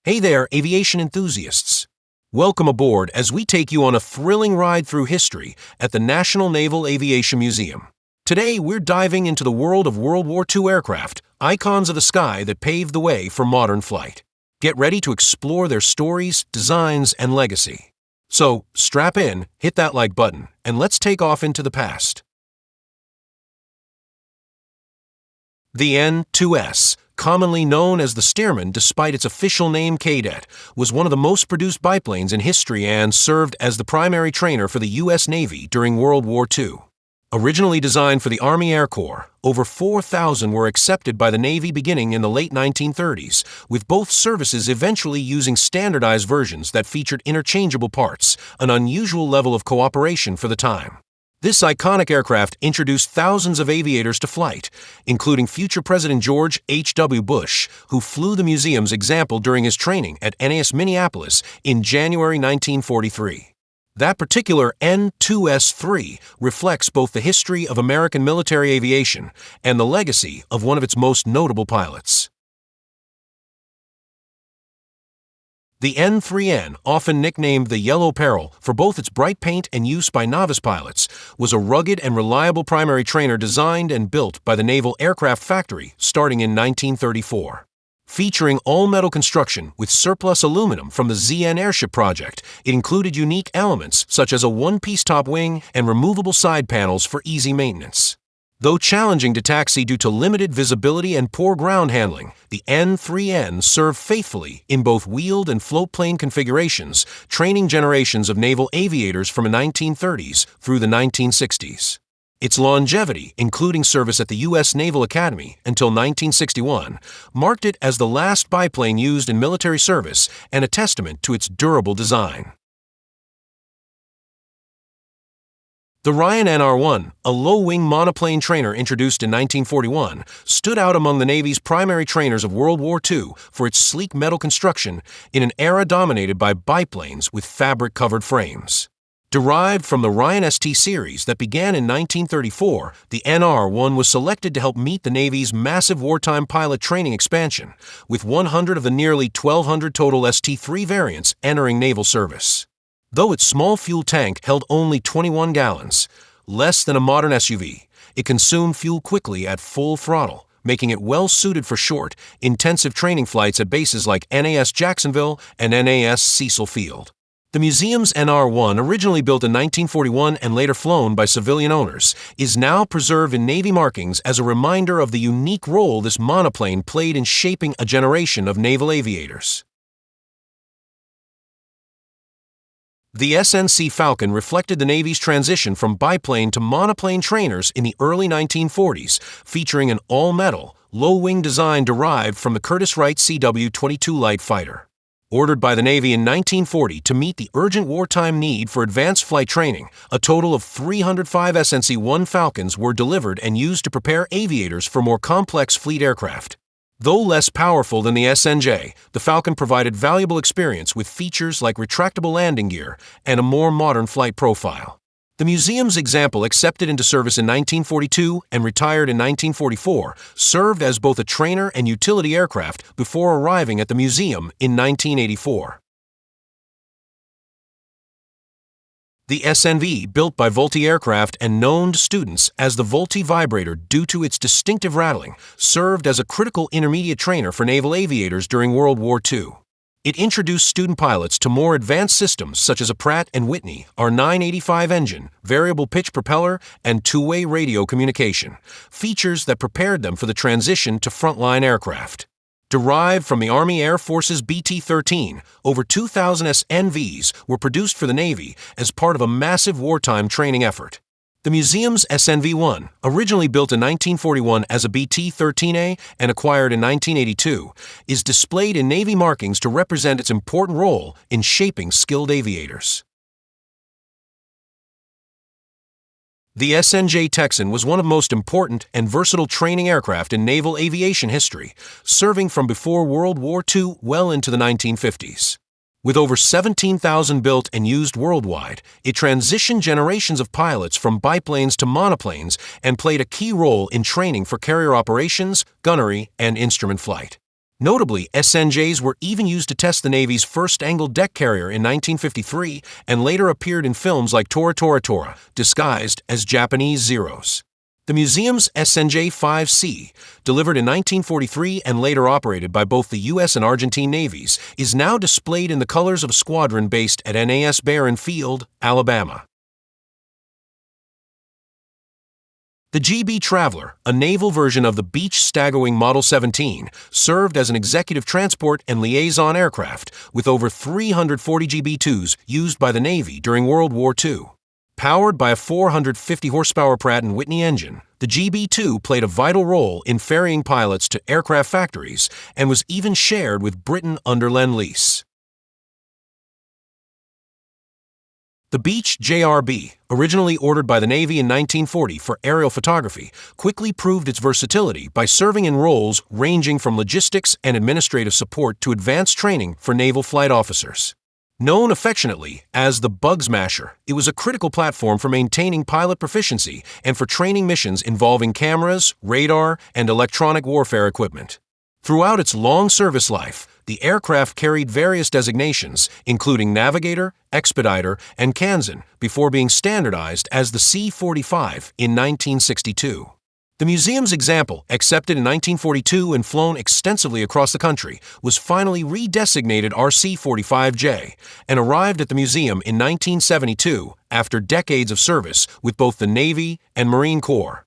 Hey there, aviation enthusiasts! Welcome aboard as we take you on a thrilling ride through history at the National Naval Aviation Museum. Today, we're diving into the world of World War II aircraft, icons of the sky that paved the way for modern flight. Get ready to explore their stories, designs, and legacy. So, strap in, hit that like button, and let's take off into the past. The N-2S, commonly known as the Stearman despite its official name Cadet, was one of the most produced biplanes in history and served as the primary trainer for the U.S. Navy during World War II. Originally designed for the Army Air Corps, over 4,000 were accepted by the Navy beginning in the late 1930s, with both services eventually using standardized versions that featured interchangeable parts, an unusual level of cooperation for the time. This iconic aircraft introduced thousands of aviators to flight, including future President George H.W. Bush, who flew the museum's example during his training at NAS Minneapolis in January 1943. That particular N-2S-3 reflects both the history of American military aviation and the legacy of one of its most notable pilots. The N-3N, often nicknamed the Yellow Peril for both its bright paint and use by novice pilots, was a rugged and reliable primary trainer designed and built by the Naval Aircraft Factory starting in 1934. Featuring all-metal construction with surplus aluminum from the ZN Airship project, it included unique elements such as a one-piece top wing and removable side panels for easy maintenance. Though challenging to taxi due to limited visibility and poor ground handling, the N-3N served faithfully in both wheeled and floatplane configurations, training generations of naval aviators from the 1930s through the 1960s. Its longevity, including service at the U.S. Naval Academy until 1961, marked it as the last biplane used in military service and a testament to its durable design. The Ryan NR-1, a low-wing monoplane trainer introduced in 1941, stood out among the Navy's primary trainers of World War II for its sleek metal construction in an era dominated by biplanes with fabric-covered frames. Derived from the Ryan ST series that began in 1934, the NR-1 was selected to help meet the Navy's massive wartime pilot training expansion, with 100 of the nearly 1,200 total ST-3 variants entering naval service. Though its small fuel tank held only 21 gallons, less than a modern SUV, it consumed fuel quickly at full throttle, making it well-suited for short, intensive training flights at bases like NAS Jacksonville and NAS Cecil Field. The museum's NR-1, originally built in 1941 and later flown by civilian owners, is now preserved in Navy markings as a reminder of the unique role this monoplane played in shaping a generation of naval aviators. The SNC Falcon reflected the Navy's transition from biplane to monoplane trainers in the early 1940s, featuring an all-metal, low-wing design derived from the Curtiss-Wright CW-22 light fighter. Ordered by the Navy in 1940 to meet the urgent wartime need for advanced flight training, a total of 305 SNC-1 Falcons were delivered and used to prepare aviators for more complex fleet aircraft. Though less powerful than the SNJ, the Falcon provided valuable experience with features like retractable landing gear and a more modern flight profile. The museum's example, accepted into service in 1942 and retired in 1944, served as both a trainer and utility aircraft before arriving at the museum in 1984. The SNV, built by Vultee Aircraft and known to students as the Vultee Vibrator due to its distinctive rattling, served as a critical intermediate trainer for naval aviators during World War II. It introduced student pilots to more advanced systems such as a Pratt & Whitney R985 engine, variable pitch propeller, and two-way radio communication, features that prepared them for the transition to frontline aircraft. Derived from the Army Air Force's BT-13, over 2,000 SNVs were produced for the Navy as part of a massive wartime training effort. The museum's SNV-1, originally built in 1941 as a BT-13A and acquired in 1982, is displayed in Navy markings to represent its important role in shaping skilled aviators. The SNJ Texan was one of the most important and versatile training aircraft in naval aviation history, serving from before World War II well into the 1950s. With over 17,000 built and used worldwide, it transitioned generations of pilots from biplanes to monoplanes and played a key role in training for carrier operations, gunnery, and instrument flight. Notably, SNJs were even used to test the Navy's first angled deck carrier in 1953 and later appeared in films like Tora Tora Tora, disguised as Japanese Zeros. The museum's SNJ-5C, delivered in 1943 and later operated by both the U.S. and Argentine navies, is now displayed in the colors of a squadron based at NAS Barron Field, Alabama. The GB Traveler, a naval version of the Beech Staggerwing Model 17, served as an executive transport and liaison aircraft with over 340 GB2s used by the Navy during World War II. Powered by a 450 horsepower Pratt & Whitney engine, the GB2 played a vital role in ferrying pilots to aircraft factories and was even shared with Britain under Lend-Lease. The Beech JRB, originally ordered by the Navy in 1940 for aerial photography, quickly proved its versatility by serving in roles ranging from logistics and administrative support to advanced training for naval flight officers. Known affectionately as the Bug Smasher, it was a critical platform for maintaining pilot proficiency and for training missions involving cameras, radar, and electronic warfare equipment. Throughout its long service life, the aircraft carried various designations, including Navigator, Expediter, and Kansan, before being standardized as the C-45 in 1962. The museum's example, accepted in 1942 and flown extensively across the country, was finally redesignated RC-45J and arrived at the museum in 1972 after decades of service with both the Navy and Marine Corps.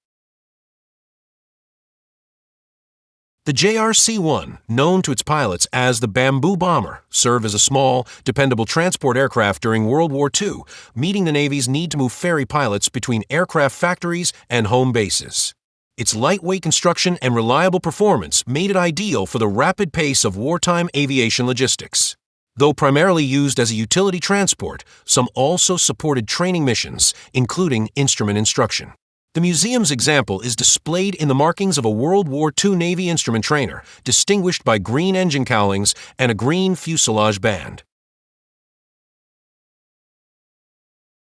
The JRC-1, known to its pilots as the Bamboo Bomber, served as a small, dependable transport aircraft during World War II, meeting the Navy's need to move ferry pilots between aircraft factories and home bases. Its lightweight construction and reliable performance made it ideal for the rapid pace of wartime aviation logistics. Though primarily used as a utility transport, some also supported training missions, including instrument instruction. The museum's example is displayed in the markings of a World War II Navy instrument trainer, distinguished by green engine cowlings and a green fuselage band.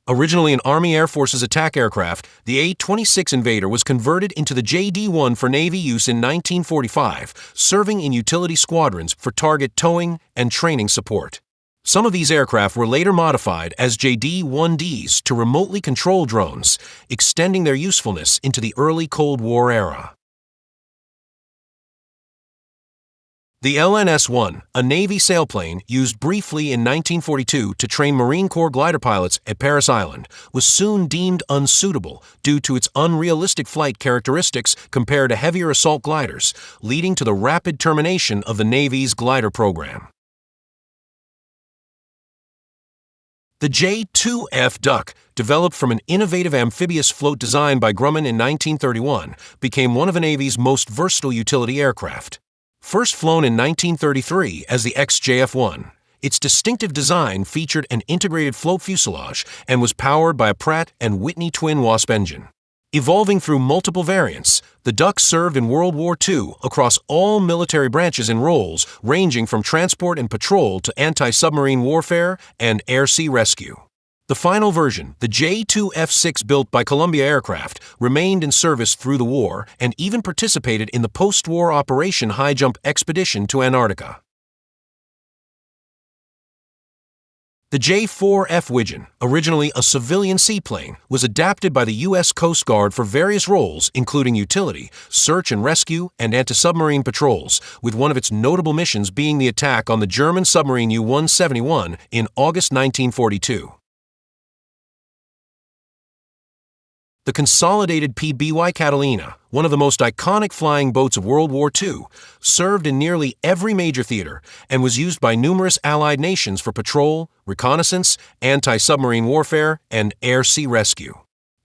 Originally an Army Air Force's attack aircraft, the A-26 Invader was converted into the JD-1 for Navy use in 1945, serving in utility squadrons for target towing and training support. Some of these aircraft were later modified as JD-1Ds to remotely control drones, extending their usefulness into the early Cold War era. The LNS-1, a Navy sailplane used briefly in 1942 to train Marine Corps glider pilots at Parris Island, was soon deemed unsuitable due to its unrealistic flight characteristics compared to heavier assault gliders, leading to the rapid termination of the Navy's glider program. The J-2F Duck, developed from an innovative amphibious float designed by Grumman in 1931, became one of the Navy's most versatile utility aircraft. First flown in 1933 as the XJF-1, its distinctive design featured an integrated float fuselage and was powered by a Pratt & Whitney twin Wasp engine. Evolving through multiple variants, the Duck served in World War II across all military branches in roles ranging from transport and patrol to anti-submarine warfare and air-sea rescue. The final version, the J-2F6 built by Columbia Aircraft, remained in service through the war and even participated in the post-war Operation High Jump expedition to Antarctica. The J-4F Widgeon, originally a civilian seaplane, was adapted by the U.S. Coast Guard for various roles including utility, search and rescue, and anti-submarine patrols, with one of its notable missions being the attack on the German submarine U-171 in August 1942. The consolidated PBY Catalina, one of the most iconic flying boats of World War II, served in nearly every major theater and was used by numerous Allied nations for patrol, reconnaissance, anti-submarine warfare, and air-sea rescue.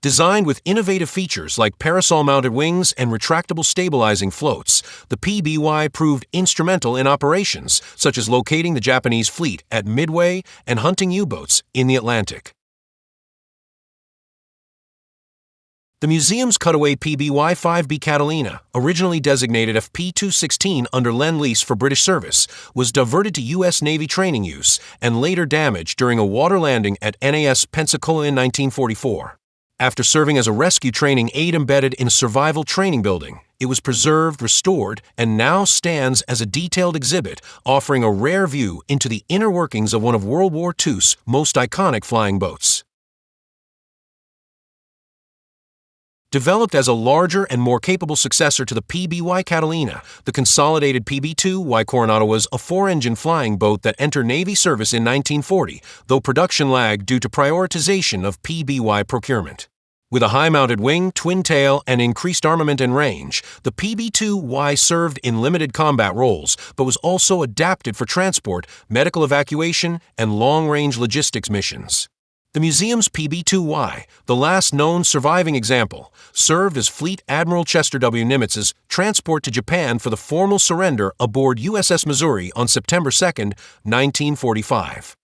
Designed with innovative features like parasol-mounted wings and retractable stabilizing floats, the PBY proved instrumental in operations such as locating the Japanese fleet at Midway and hunting U-boats in the Atlantic. The museum's cutaway PBY-5B Catalina, originally designated FP-216 under Lend-Lease for British service, was diverted to U.S. Navy training use and later damaged during a water landing at NAS Pensacola in 1944. After serving as a rescue training aid embedded in a survival training building, it was preserved, restored, and now stands as a detailed exhibit, offering a rare view into the inner workings of one of World War II's most iconic flying boats. Developed as a larger and more capable successor to the PBY Catalina, the consolidated PB-2Y Coronado was a four-engine flying boat that entered Navy service in 1940, though production lagged due to prioritization of PBY procurement. With a high-mounted wing, twin tail, and increased armament and range, the PB-2Y served in limited combat roles, but was also adapted for transport, medical evacuation, and long-range logistics missions. The museum's PB-2Y, the last known surviving example, served as Fleet Admiral Chester W. Nimitz's transport to Japan for the formal surrender aboard USS Missouri on September 2, 1945.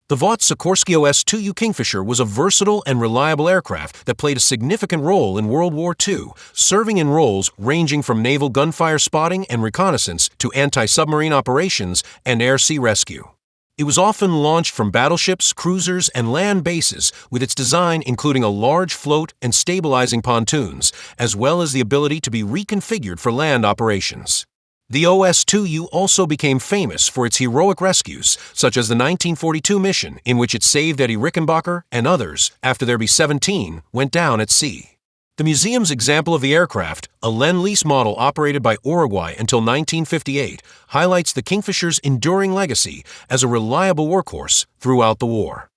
The Vought Sikorsky OS-2U Kingfisher was a versatile and reliable aircraft that played a significant role in World War II, serving in roles ranging from naval gunfire spotting and reconnaissance to anti-submarine operations and air-sea rescue. It was often launched from battleships, cruisers, and land bases, with its design including a large float and stabilizing pontoons, as well as the ability to be reconfigured for land operations. The OS-2U also became famous for its heroic rescues, such as the 1942 mission in which it saved Eddie Rickenbacker and others after their B-17 went down at sea. The museum's example of the aircraft, a Lend-Lease model operated by Uruguay until 1958, highlights the Kingfisher's enduring legacy as a reliable workhorse throughout the war.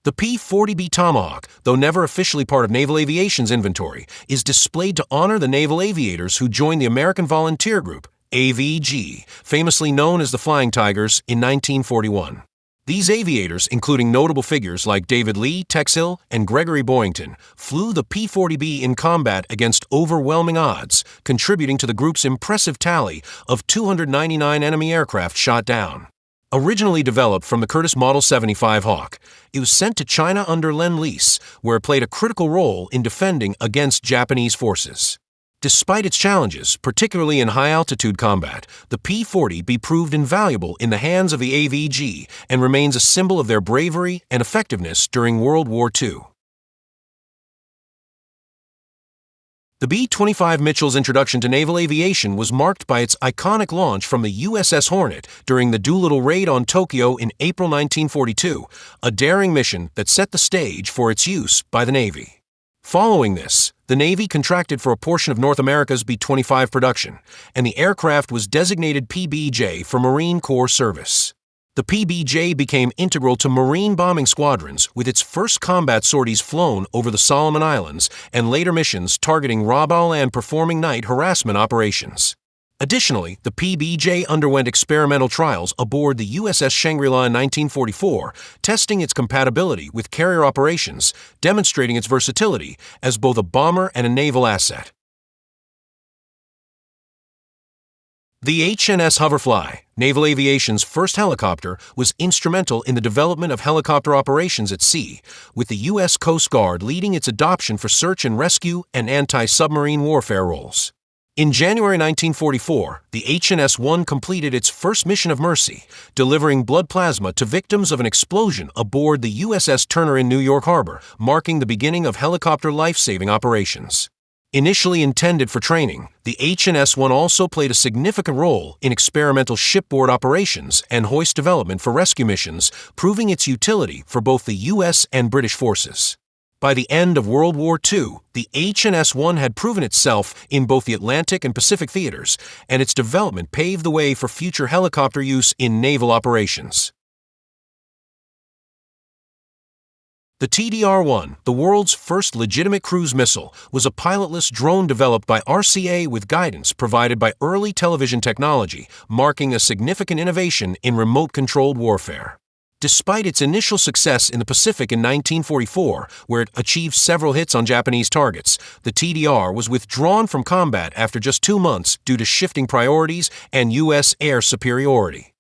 The P-40B Tomahawk, though never officially part of naval aviation's inventory, is displayed to honor the naval aviators who joined the American Volunteer Group, AVG, famously known as the Flying Tigers, in 1941. These aviators, including notable figures like David Lee, Tex Hill, and Gregory Boyington, flew the P-40B in combat against overwhelming odds, contributing to the group's impressive tally of 299 enemy aircraft shot down. Originally developed from the Curtiss Model 75 Hawk, it was sent to China under Lend-Lease, where it played a critical role in defending against Japanese forces. Despite its challenges, particularly in high-altitude combat, the P-40B proved invaluable in the hands of the AVG and remains a symbol of their bravery and effectiveness during World War II. The B-25 Mitchell's introduction to naval aviation was marked by its iconic launch from the USS Hornet during the Doolittle raid on Tokyo in April 1942, a daring mission that set the stage for its use by the Navy. Following this, the Navy contracted for a portion of North America's B-25 production, and the aircraft was designated PBJ for Marine Corps service. The PBJ became integral to Marine bombing squadrons, with its first combat sorties flown over the Solomon Islands and later missions targeting Rabaul and performing night harassment operations. Additionally, the PBJ underwent experimental trials aboard the USS Shangri-La in 1944, testing its compatibility with carrier operations, demonstrating its versatility as both a bomber and a naval asset. The HNS Hoverfly, naval aviation's first helicopter, was instrumental in the development of helicopter operations at sea, with the U.S. Coast Guard leading its adoption for search and rescue and anti-submarine warfare roles. In January 1944, the HNS-1 completed its first mission of mercy, delivering blood plasma to victims of an explosion aboard the USS Turner in New York Harbor, marking the beginning of helicopter life-saving operations. Initially intended for training, the HNS-1 also played a significant role in experimental shipboard operations and hoist development for rescue missions, proving its utility for both the U.S. and British forces. By the end of World War II, the HNS-1 had proven itself in both the Atlantic and Pacific theaters, and its development paved the way for future helicopter use in naval operations. The TDR-1, the world's first legitimate cruise missile, was a pilotless drone developed by RCA with guidance provided by early television technology, marking a significant innovation in remote-controlled warfare. Despite its initial success in the Pacific in 1944, where it achieved several hits on Japanese targets, the TDR was withdrawn from combat after just 2 months due to shifting priorities and U.S. air superiority.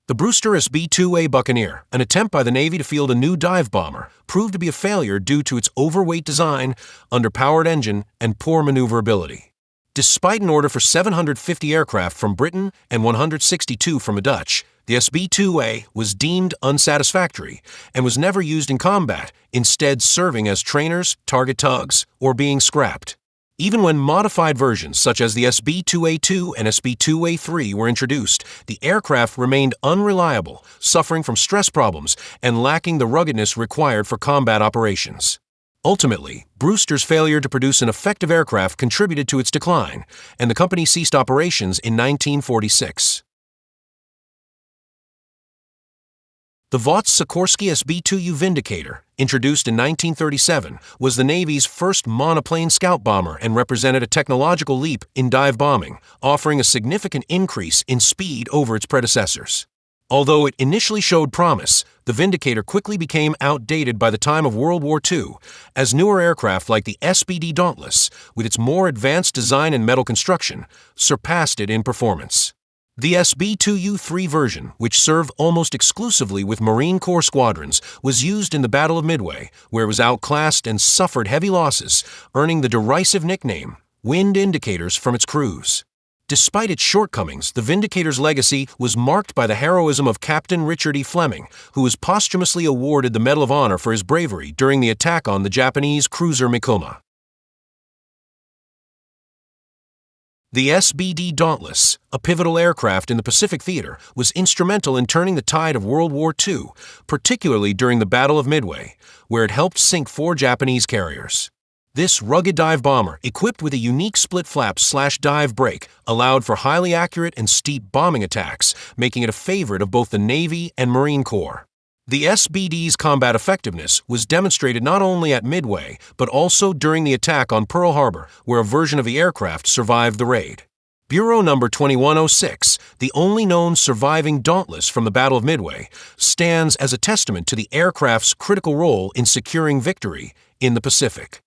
The Brewster SB-2A Buccaneer, an attempt by the Navy to field a new dive bomber, proved to be a failure due to its overweight design, underpowered engine, and poor maneuverability. Despite an order for 750 aircraft from Britain and 162 from the Dutch, the SB-2A was deemed unsatisfactory and was never used in combat, instead serving as trainers, target tugs, or being scrapped. Even when modified versions such as the SB-2A2 and SB-2A3 were introduced, the aircraft remained unreliable, suffering from stress problems and lacking the ruggedness required for combat operations. Ultimately, Brewster's failure to produce an effective aircraft contributed to its decline, and the company ceased operations in 1946. The Vought-Sikorsky SB-2U Vindicator, introduced in 1937, was the Navy's first monoplane scout bomber and represented a technological leap in dive bombing, offering a significant increase in speed over its predecessors. Although it initially showed promise, the Vindicator quickly became outdated by the time of World War II, as newer aircraft like the SBD Dauntless, with its more advanced design and metal construction, surpassed it in performance. The SB-2U-3 version, which served almost exclusively with Marine Corps squadrons, was used in the Battle of Midway, where it was outclassed and suffered heavy losses, earning the derisive nickname, Wind Indicators, from its crews. Despite its shortcomings, the Vindicator's legacy was marked by the heroism of Captain Richard E. Fleming, who was posthumously awarded the Medal of Honor for his bravery during the attack on the Japanese cruiser Mikoma. The SBD Dauntless, a pivotal aircraft in the Pacific Theater, was instrumental in turning the tide of World War II, particularly during the Battle of Midway, where it helped sink 4 Japanese carriers. This rugged dive bomber, equipped with a unique split-flap/dive brake, allowed for highly accurate and steep bombing attacks, making it a favorite of both the Navy and Marine Corps. The SBD's combat effectiveness was demonstrated not only at Midway, but also during the attack on Pearl Harbor, where a version of the aircraft survived the raid. Bureau number 2106, the only known surviving Dauntless from the Battle of Midway, stands as a testament to the aircraft's critical role in securing victory in the Pacific.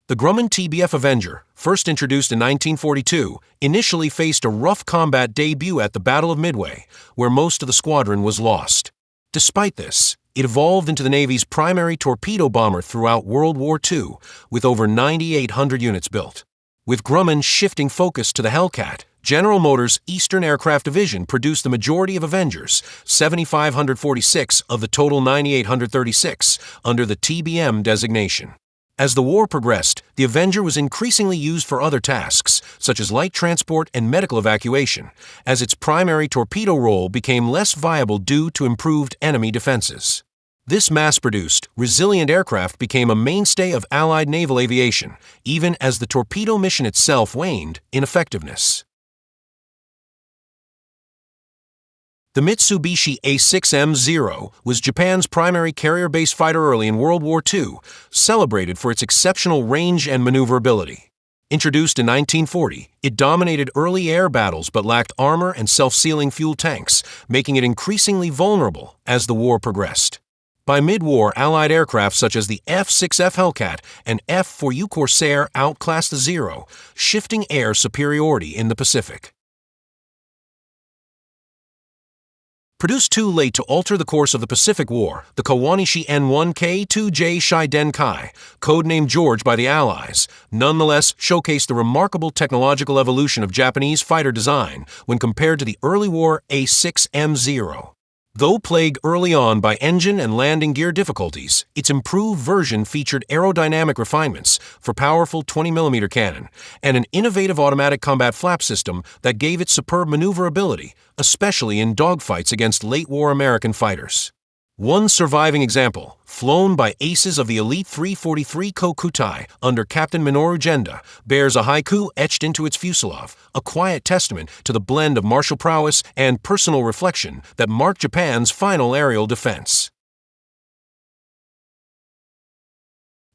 The Grumman TBF Avenger, first introduced in 1942, initially faced a rough combat debut at the Battle of Midway, where most of the squadron was lost. Despite this, it evolved into the Navy's primary torpedo bomber throughout World War II, with over 9,800 units built. With Grumman shifting focus to the Hellcat, General Motors' Eastern Aircraft Division produced the majority of Avengers, 7,546 of the total 9,836, under the TBM designation. As the war progressed, the Avenger was increasingly used for other tasks, such as light transport and medical evacuation, as its primary torpedo role became less viable due to improved enemy defenses. This mass-produced, resilient aircraft became a mainstay of Allied naval aviation, even as the torpedo mission itself waned in effectiveness. The Mitsubishi A6M0 was Japan's primary carrier-based fighter early in World War II, celebrated for its exceptional range and maneuverability. Introduced in 1940, it dominated early air battles but lacked armor and self-sealing fuel tanks, making it increasingly vulnerable as the war progressed. By mid-war, Allied aircraft such as the F-6F Hellcat and F-4U Corsair outclassed the Zero, shifting air superiority in the Pacific. Produced too late to alter the course of the Pacific War, the Kawanishi N1K2J Shidenkai, codenamed George by the Allies, nonetheless showcased the remarkable technological evolution of Japanese fighter design when compared to the early war A6M0. Though plagued early on by engine and landing gear difficulties, its improved version featured aerodynamic refinements for powerful 20mm cannon and an innovative automatic combat flap system that gave it superb maneuverability, especially in dogfights against late-war American fighters. One surviving example, flown by aces of the Elite 343 Kokutai under Captain Minoru Genda, bears a haiku etched into its fuselage, a quiet testament to the blend of martial prowess and personal reflection that marked Japan's final aerial defense.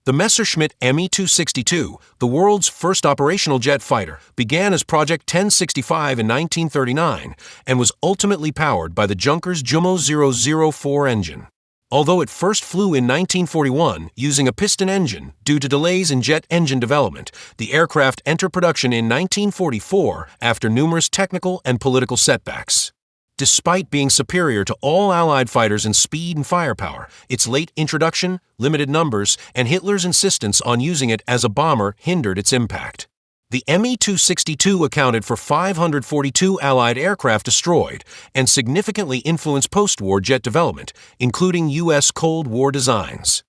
The Messerschmitt Me-262, the world's first operational jet fighter, began as Project 1065 in 1939 and was ultimately powered by the Junkers Jumo 004 engine. Although it first flew in 1941 using a piston engine due to delays in jet engine development, the aircraft entered production in 1944 after numerous technical and political setbacks. Despite being superior to all Allied fighters in speed and firepower, its late introduction, limited numbers, and Hitler's insistence on using it as a bomber hindered its impact. The Me-262 accounted for 542 Allied aircraft destroyed and significantly influenced post-war jet development, including U.S. Cold War designs.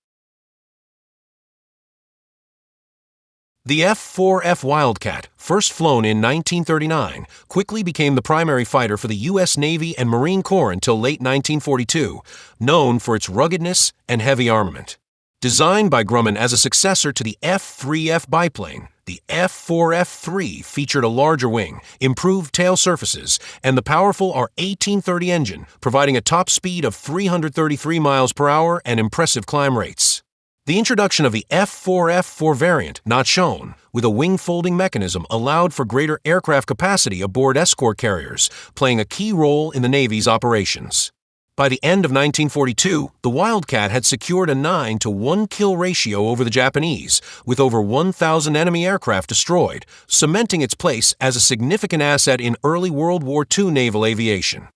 The F-4F Wildcat, first flown in 1939, quickly became the primary fighter for the U.S. Navy and Marine Corps until late 1942, known for its ruggedness and heavy armament. Designed by Grumman as a successor to the F-3F biplane, the F-4F-3 featured a larger wing, improved tail surfaces, and the powerful R-1830 engine, providing a top speed of 333 miles per hour and impressive climb rates. The introduction of the F-4F-4 variant, not shown, with a wing-folding mechanism allowed for greater aircraft capacity aboard escort carriers, playing a key role in the Navy's operations. By the end of 1942, the Wildcat had secured a 9-to-1 kill ratio over the Japanese, with over 1,000 enemy aircraft destroyed, cementing its place as a significant asset in early World War II naval aviation.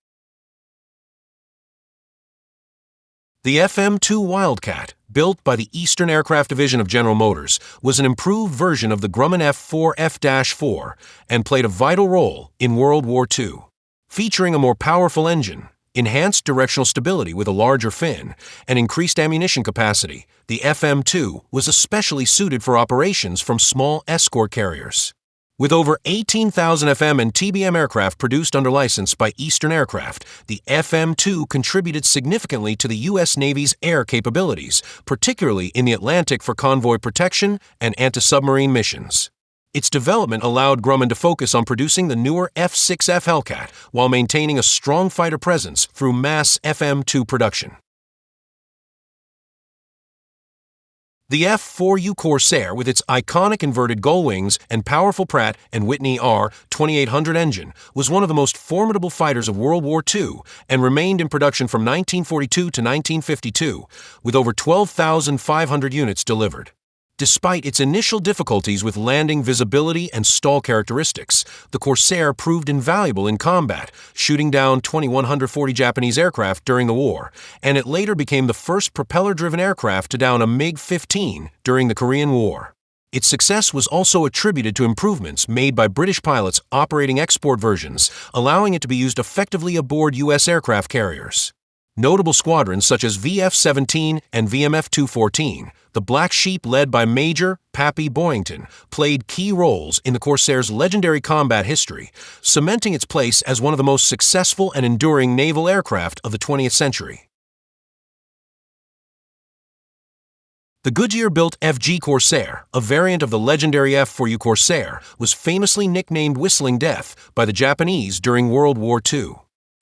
The FM-2 Wildcat, built by the Eastern Aircraft Division of General Motors, was an improved version of the Grumman F-4F-4 and played a vital role in World War II. Featuring a more powerful engine, enhanced directional stability with a larger fin, and increased ammunition capacity, the FM-2 was especially suited for operations from small escort carriers. With over 18,000 FM and TBM aircraft produced under license by Eastern Aircraft, the FM-2 contributed significantly to the U.S. Navy's air capabilities, particularly in the Atlantic for convoy protection and anti-submarine missions. Its development allowed Grumman to focus on producing the newer F-6F Hellcat while maintaining a strong fighter presence through mass FM-2 production. The F-4U Corsair, with its iconic inverted gull wings and powerful Pratt & Whitney R-2800 engine, was one of the most formidable fighters of World War II and remained in production from 1942 to 1952, with over 12,500 units delivered. Despite its initial difficulties with landing visibility and stall characteristics, the Corsair proved invaluable in combat, shooting down 2,140 Japanese aircraft during the war, and it later became the first propeller-driven aircraft to down a MiG-15 during the Korean War. Its success was also attributed to improvements made by British pilots operating export versions, allowing it to be used effectively aboard U.S. aircraft carriers. Notable squadrons such as VF-17 and VMF-214, the Black Sheep led by Major Pappy Boyington, played key roles in the Corsair's legendary combat history, cementing its place as one of the most successful and enduring naval aircraft of the 20th century. The Goodyear-built FG Corsair, a variant of the legendary F-4U Corsair, was famously nicknamed Whistling Death by the Japanese during World War II.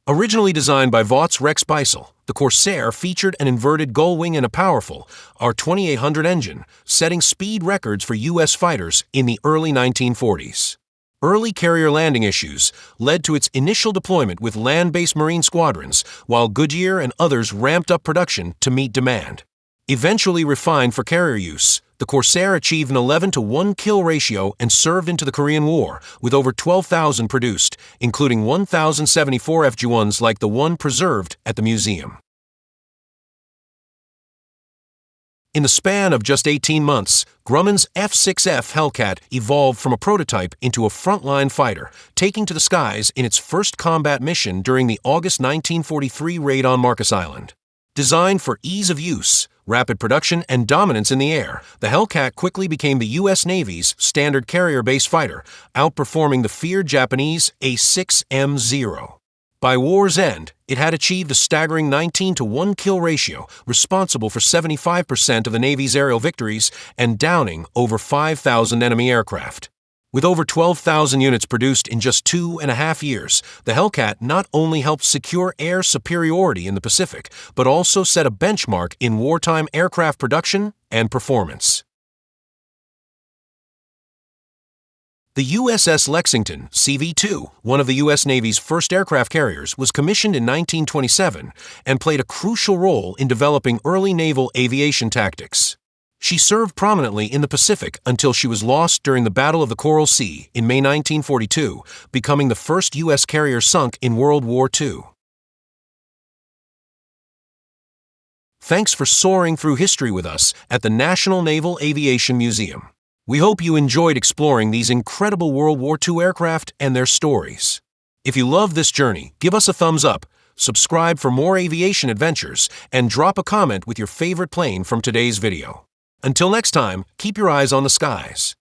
Originally designed by Vaught's Rex Beisel, the Corsair featured an inverted gull wing and a powerful R-2800 engine, setting speed records for U.S. fighters in the early 1940s. Early carrier landing issues led to its initial deployment with land-based Marine squadrons, while Goodyear and others ramped up production to meet demand. Eventually refined for carrier use, the Corsair achieved an 11-to-1 kill ratio and served into the Korean War, with over 12,000 produced, including 1,074 FG-1s like the one preserved at the museum. In the span of just 18 months, Grumman's F-6F Hellcat evolved from a prototype into a frontline fighter, taking to the skies in its first combat mission during the August 1943 raid on Marcus Island. Designed for ease of use, rapid production, and dominance in the air, the Hellcat quickly became the U.S. Navy's standard carrier-based fighter, outperforming the feared Japanese A-6M0. By war's end, it had achieved a staggering 19-to-1 kill ratio, responsible for 75% of the Navy's aerial victories and downing over 5,000 enemy aircraft. With over 12,000 units produced in just 2.5 years, the Hellcat not only helped secure air superiority in the Pacific, but also set a benchmark in wartime aircraft production and performance. The USS Lexington, CV-2, one of the U.S. Navy's first aircraft carriers, was commissioned in 1927 and played a crucial role in developing early naval aviation tactics. She served prominently in the Pacific until she was lost during the Battle of the Coral Sea in May 1942, becoming the first U.S. carrier sunk in World War II. Thanks for soaring through history with us at the National Naval Aviation Museum. We hope you enjoyed exploring these incredible World War II aircraft and their stories. If you love this journey, give us a thumbs up, subscribe for more aviation adventures, and drop a comment with your favorite plane from today's video. Until next time, keep your eyes on the skies.